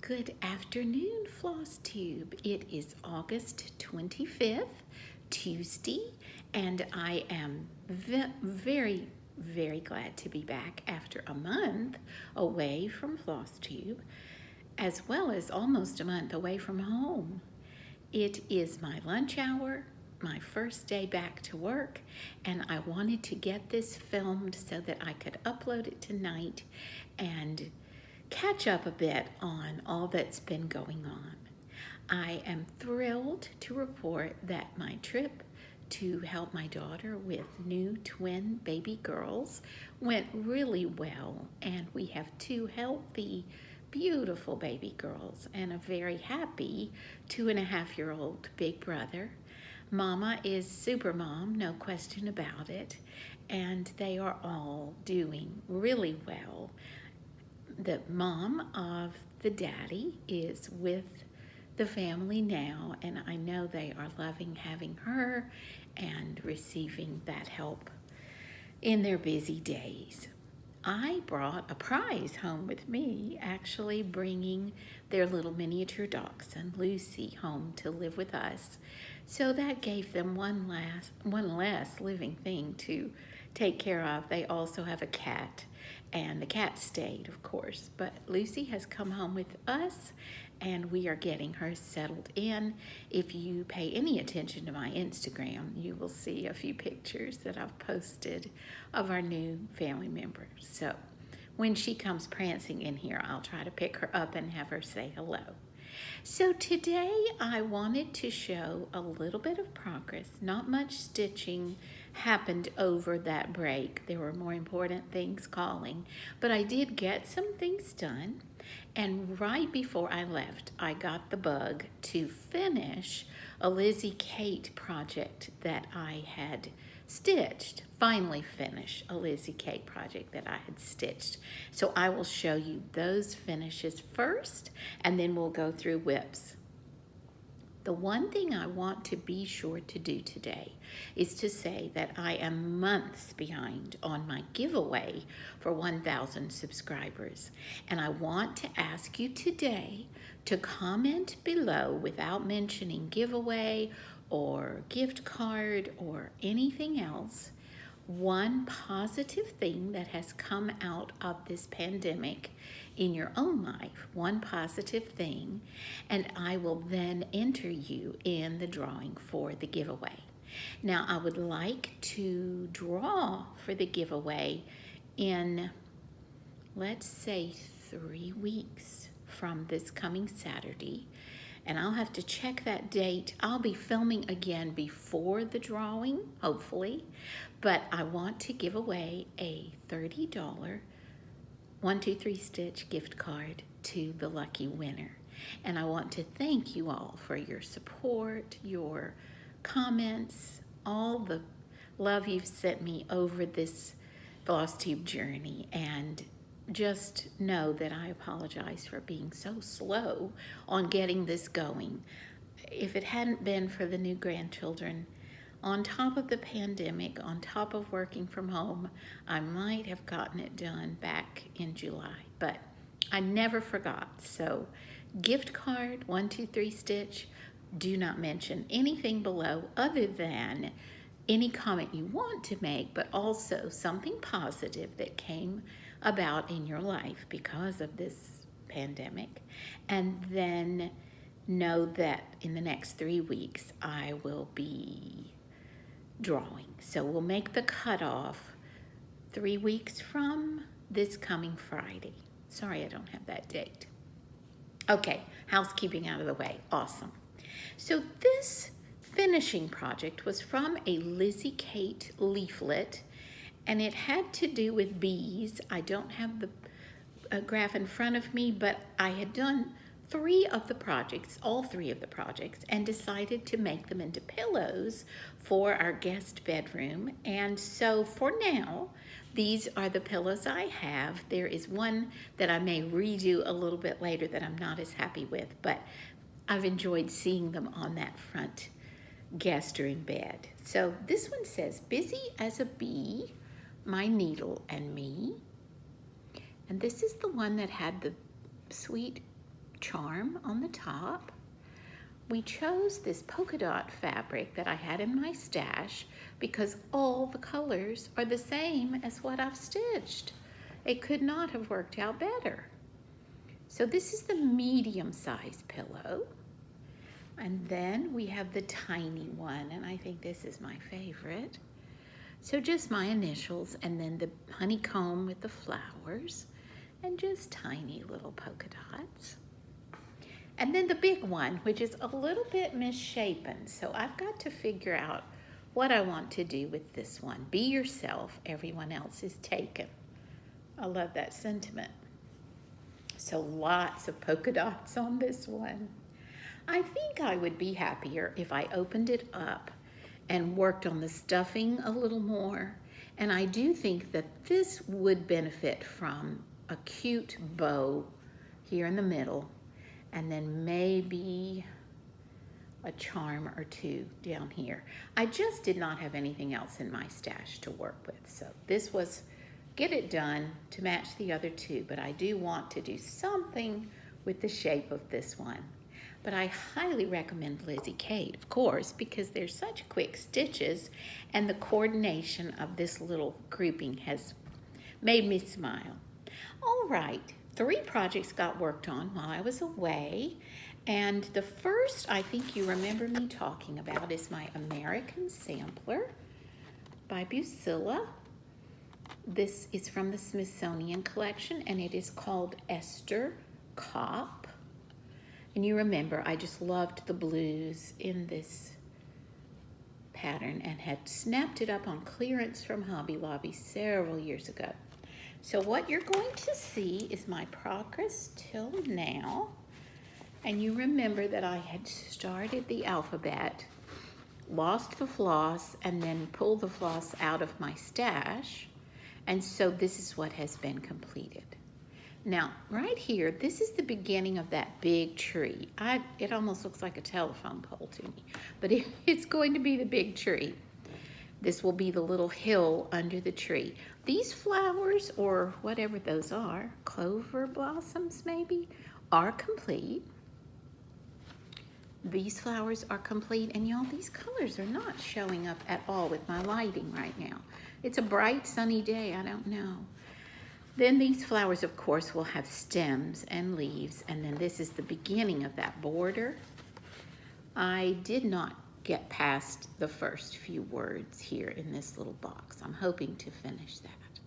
Good afternoon, Flosstube. It is August 25th, Tuesday, and I am very, very glad to be back after a month away from Flosstube, as well as almost a month away from home. It is my lunch hour, my first day back to work, and I wanted to get this filmed so that I could upload it tonight and catch up a bit on all that's been going on. I am thrilled to report that my trip to help my daughter with new twin baby girls went really well, and we have two healthy, beautiful baby girls and a very happy 2.5-year-old big brother. Mama is super mom, no question about it, and they are all doing really well. The mom of the daddy is with the family now, and I know they are loving having her and receiving that help in their busy days. I brought a prize home with me, actually bringing their little miniature dachshund, Lucy, home to live with us. So that gave them one less living thing to take care of. They also have a cat, and the cat stayed, of course. But Lucy has come home with us, and we are getting her settled in. If you pay any attention to my Instagram, you will see a few pictures that I've posted of our new family members. So when she comes prancing in here, I'll try to pick her up and have her say hello. So today I wanted to show a little bit of progress. Not much stitching happened over that break. There were more important things calling, but I did get some things done. And right before I left, I got the bug to finish a Lizzie Kate project that I had stitched. Finally finish a Lizzie Kate project that I had stitched. So I will show you those finishes first, and then we'll go through WIPS. The one thing I want to be sure to do today is to say that I am months behind on my giveaway for 1,000 subscribers. And I want to ask you today to comment below without mentioning giveaway or gift card or anything else, one positive thing that has come out of this pandemic in your own life, one positive thing, and I will then enter you in the drawing for the giveaway. Now, I would like to draw for the giveaway in, let's say, 3 weeks from this coming Saturday. And I'll have to check that date. I'll be filming again before the drawing, hopefully. But I want to give away a $30 1-2-3 Stitch gift card to the lucky winner. And I want to thank you all for your support, your comments, all the love you've sent me over this Flosstube journey. And just know that I apologize for being so slow on getting this going. If it hadn't been for the new grandchildren, on top of the pandemic, on top of working from home, I might have gotten it done back in July, but I never forgot. So gift card, 1-2-3 Stitch, do not mention anything below other than any comment you want to make, but also something positive that came about in your life because of this pandemic. And then know that in the next 3 weeks, I will be drawing. So we'll make the cutoff 3 weeks from this coming Friday. Sorry, I don't have that date. Okay, housekeeping out of the way. Awesome. So this finishing project was from a Lizzie Kate leaflet, and it had to do with bees. I don't have the graph in front of me, but I had done all 3 of the projects, and decided to make them into pillows for our guest bedroom. And so for now, these are the pillows I have. There is one that I may redo a little bit later that I'm not as happy with, but I've enjoyed seeing them on that front guest room bed. So this one says, busy as a bee, my needle and me. And this is the one that had the sweet charm on the top. We chose this polka dot fabric that I had in my stash because all the colors are the same as what I've stitched. It could not have worked out better. So this is the medium-sized pillow. And then we have the tiny one, and I think this is my favorite. So just my initials, and then the honeycomb with the flowers, and just tiny little polka dots. And then the big one, which is a little bit misshapen. So I've got to figure out what I want to do with this one. Be yourself, everyone else is taken. I love that sentiment. So lots of polka dots on this one. I think I would be happier if I opened it up and worked on the stuffing a little more. And I do think that this would benefit from a cute bow here in the middle, and then maybe a charm or two down here. I just did not have anything else in my stash to work with. So this was get it done to match the other two, but I do want to do something with the shape of this one. But I highly recommend Lizzie Kate, of course, because they're such quick stitches, and the coordination of this little grouping has made me smile. All right, 3 projects got worked on while I was away, and the first I think you remember me talking about is my American Sampler by Bucilla. This is from the Smithsonian collection, and it is called Esther, Copp. And you remember, I just loved the blues in this pattern and had snapped it up on clearance from Hobby Lobby several years ago. So what you're going to see is my progress till now. And you remember that I had started the alphabet, lost the floss, and then pulled the floss out of my stash. And so this is what has been completed. Now, right here, this is the beginning of that big tree. It almost looks like a telephone pole to me, but it's going to be the big tree. This will be the little hill under the tree. These flowers, or whatever those are, clover blossoms maybe, are complete. These flowers are complete, and y'all, these colors are not showing up at all with my lighting right now. It's a bright, sunny day, I don't know. Then these flowers, of course, will have stems and leaves, and then this is the beginning of that border. I did not get past the first few words here in this little box. I'm hoping to finish that.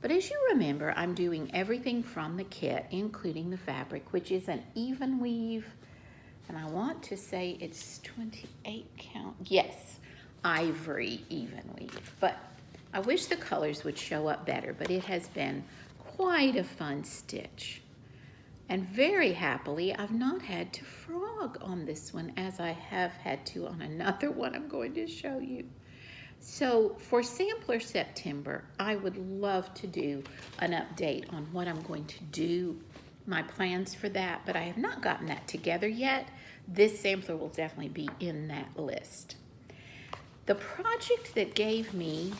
But as you remember, I'm doing everything from the kit, including the fabric, which is an even weave, and I want to say it's 28 count. Yes, ivory even weave, but I wish the colors would show up better, but it has been quite a fun stitch. And very happily, I've not had to frog on this one as I have had to on another one I'm going to show you. So for Sampler September, I would love to do an update on what I'm going to do, my plans for that, but I have not gotten that together yet. This sampler will definitely be in that list. The project that gave me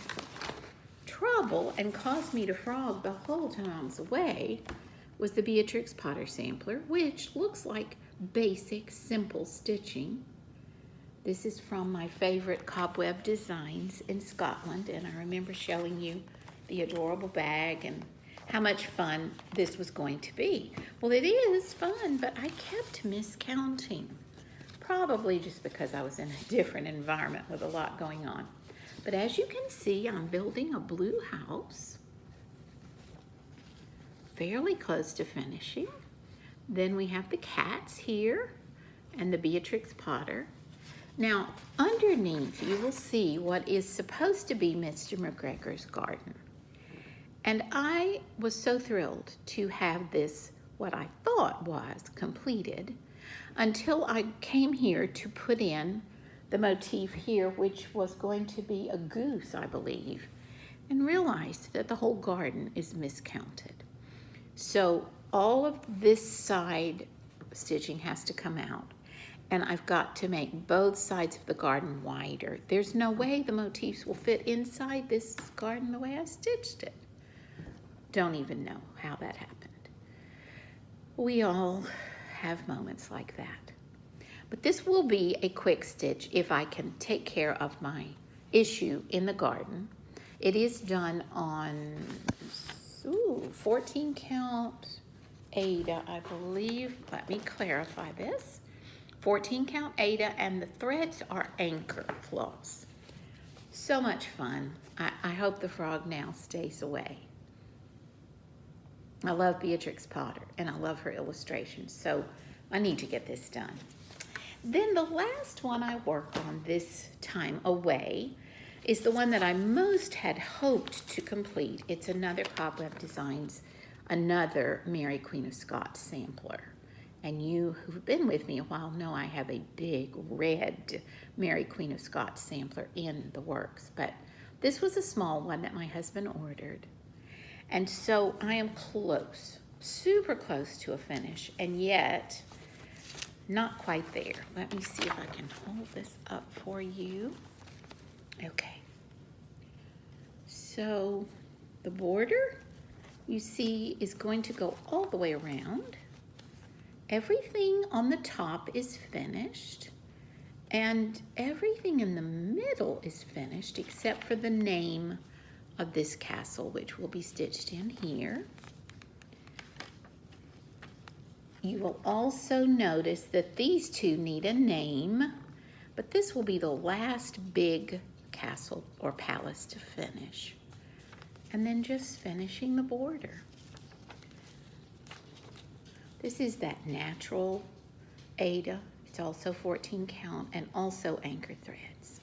trouble and caused me to frog the whole time I was away was the Beatrix Potter sampler, which looks like basic, simple stitching. This is from my favorite Cobweb designs in Scotland, and I remember showing you the adorable bag and how much fun this was going to be. Well, it is fun, but I kept miscounting, probably just because I was in a different environment with a lot going on. But as you can see, I'm building a blue house, fairly close to finishing. Then we have the cats here and the Beatrix Potter. Now, underneath, you will see what is supposed to be Mr. McGregor's garden. And I was so thrilled to have this, what I thought was completed, until I came here to put in the motif here, which was going to be a goose, I believe, and realized that the whole garden is miscounted. So all of this side stitching has to come out, and I've got to make both sides of the garden wider. There's no way the motifs will fit inside this garden the way I stitched it. Don't even know how that happened. We all have moments like that. But this will be a quick stitch if I can take care of my issue in the garden. It is done on 14 count Aida, I believe. Let me clarify this. 14 count Aida, and the threads are anchor floss. So much fun. I hope the frog now stays away. I love Beatrix Potter, and I love her illustrations, so I need to get this done. Then the last one I worked on this time away is the one that I most had hoped to complete. It's another Cobweb Designs, another Mary Queen of Scots sampler. And you who've been with me a while know I have a big red Mary Queen of Scots sampler in the works, but this was a small one that my husband ordered. And so I am close, super close to a finish, and yet not quite there. Let me see if I can hold this up for you. Okay. So the border, you see, is going to go all the way around. Everything on the top is finished, and everything in the middle is finished except for the name of this castle, which will be stitched in here. You will also notice that these two need a name, but this will be the last big castle or palace to finish. And then just finishing the border. This is that natural Aida. It's also 14 count and also anchor threads.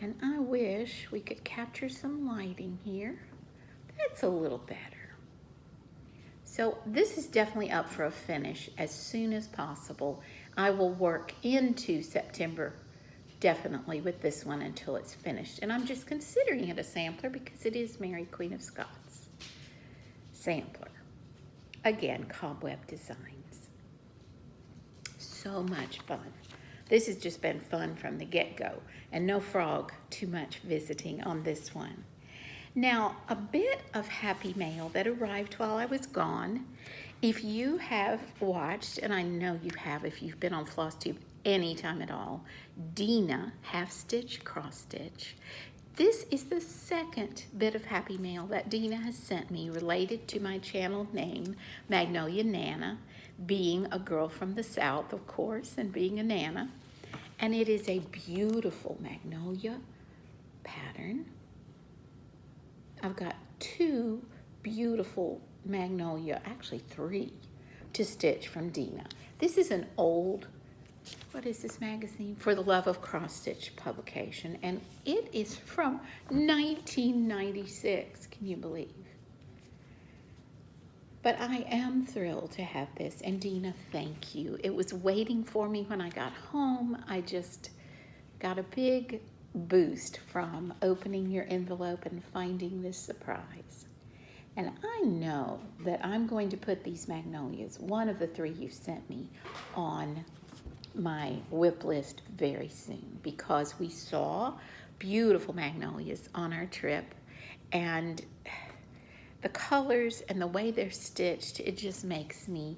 And I wish we could capture some lighting here. That's a little better. So this is definitely up for a finish as soon as possible. I will work into September definitely with this one until it's finished. And I'm just considering it a sampler because it is Mary Queen of Scots sampler. Again, Cobweb Designs. So much fun. This has just been fun from the get-go, and no frog too much visiting on this one. Now, a bit of happy mail that arrived while I was gone. If you have watched, and I know you have if you've been on Flosstube anytime at all, Dina Half Stitch Cross Stitch. This is the second bit of happy mail that Dina has sent me related to my channel name, Magnolia Nana, being a girl from the South, of course, and being a Nana. And it is a beautiful magnolia pattern. I've got two beautiful magnolia, actually three, to stitch from Dina. This is an old, what is this magazine? For the Love of Cross Stitch publication, and it is from 1996, can you believe? But I am thrilled to have this, and Dina, thank you. It was waiting for me when I got home. I just got a big boost from opening your envelope and finding this surprise. And I know that I'm going to put these magnolias, one of the three you sent me, on my WIP list very soon because we saw beautiful magnolias on our trip, and the colors and the way they're stitched, it just makes me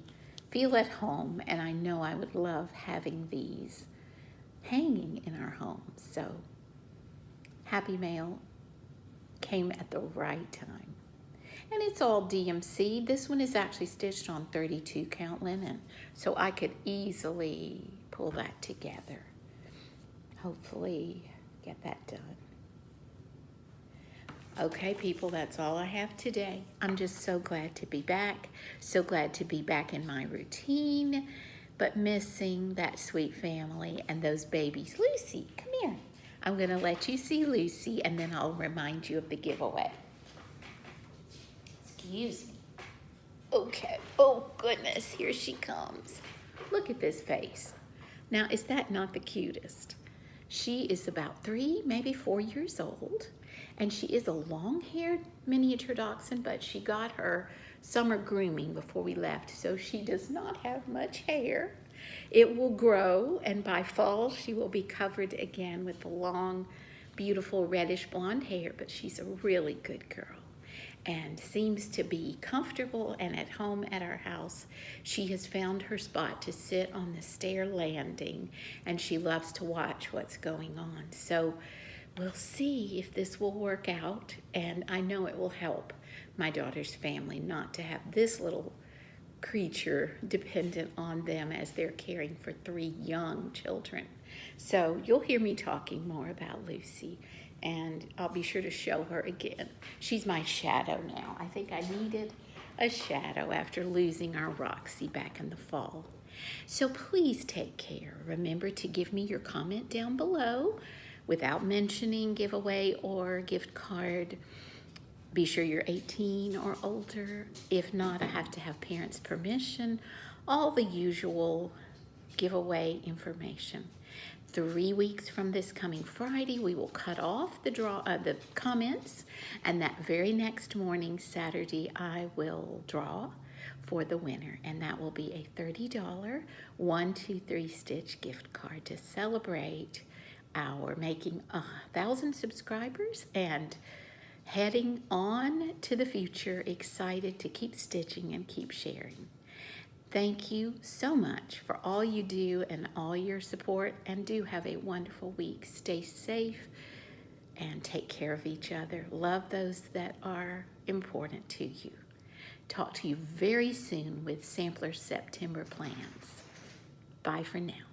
feel at home, and I know I would love having these hanging in our home. So happy mail came at the right time. And it's all DMC. This one is actually stitched on 32 count linen, so I could easily pull that together. Hopefully get that done. Okay, people, that's all I have today. I'm just so glad to be back. So glad to be back in my routine, but missing that sweet family and those babies. Lucy, come here. I'm gonna let you see Lucy, and then I'll remind you of the giveaway. Excuse me. Okay, oh goodness, here she comes. Look at this face. Now, is that not the cutest? She is about 3, maybe 4 years old, and she is a long-haired miniature dachshund, but she got her summer grooming before we left, so she does not have much hair. It will grow, and by fall, she will be covered again with the long, beautiful reddish blonde hair, but she's a really good girl. and seems to be comfortable and at home at our house. She has found her spot to sit on the stair landing, and she loves to watch what's going on. So we'll see if this will work out, and I know it will help my daughter's family not to have this little creature dependent on them as they're caring for 3 young children. So you'll hear me talking more about Lucy, and I'll be sure to show her again. She's my shadow now. I think I needed a shadow after losing our Roxy back in the fall. So please take care. Remember to give me your comment down below without mentioning giveaway or gift card. Be sure you're 18 or older. If not, I have to have parents' permission. All the usual giveaway information. 3 weeks from this coming Friday, we will cut off the comments, and that very next morning, Saturday, I will draw for the winner, and that will be a $30 1, 2, 3 stitch gift card to celebrate our making 1,000 subscribers and heading on to the future, excited to keep stitching and keep sharing. Thank you so much for all you do and all your support, and do have a wonderful week. Stay safe and take care of each other. Love those that are important to you. Talk to you very soon with Sampler September plans. Bye for now.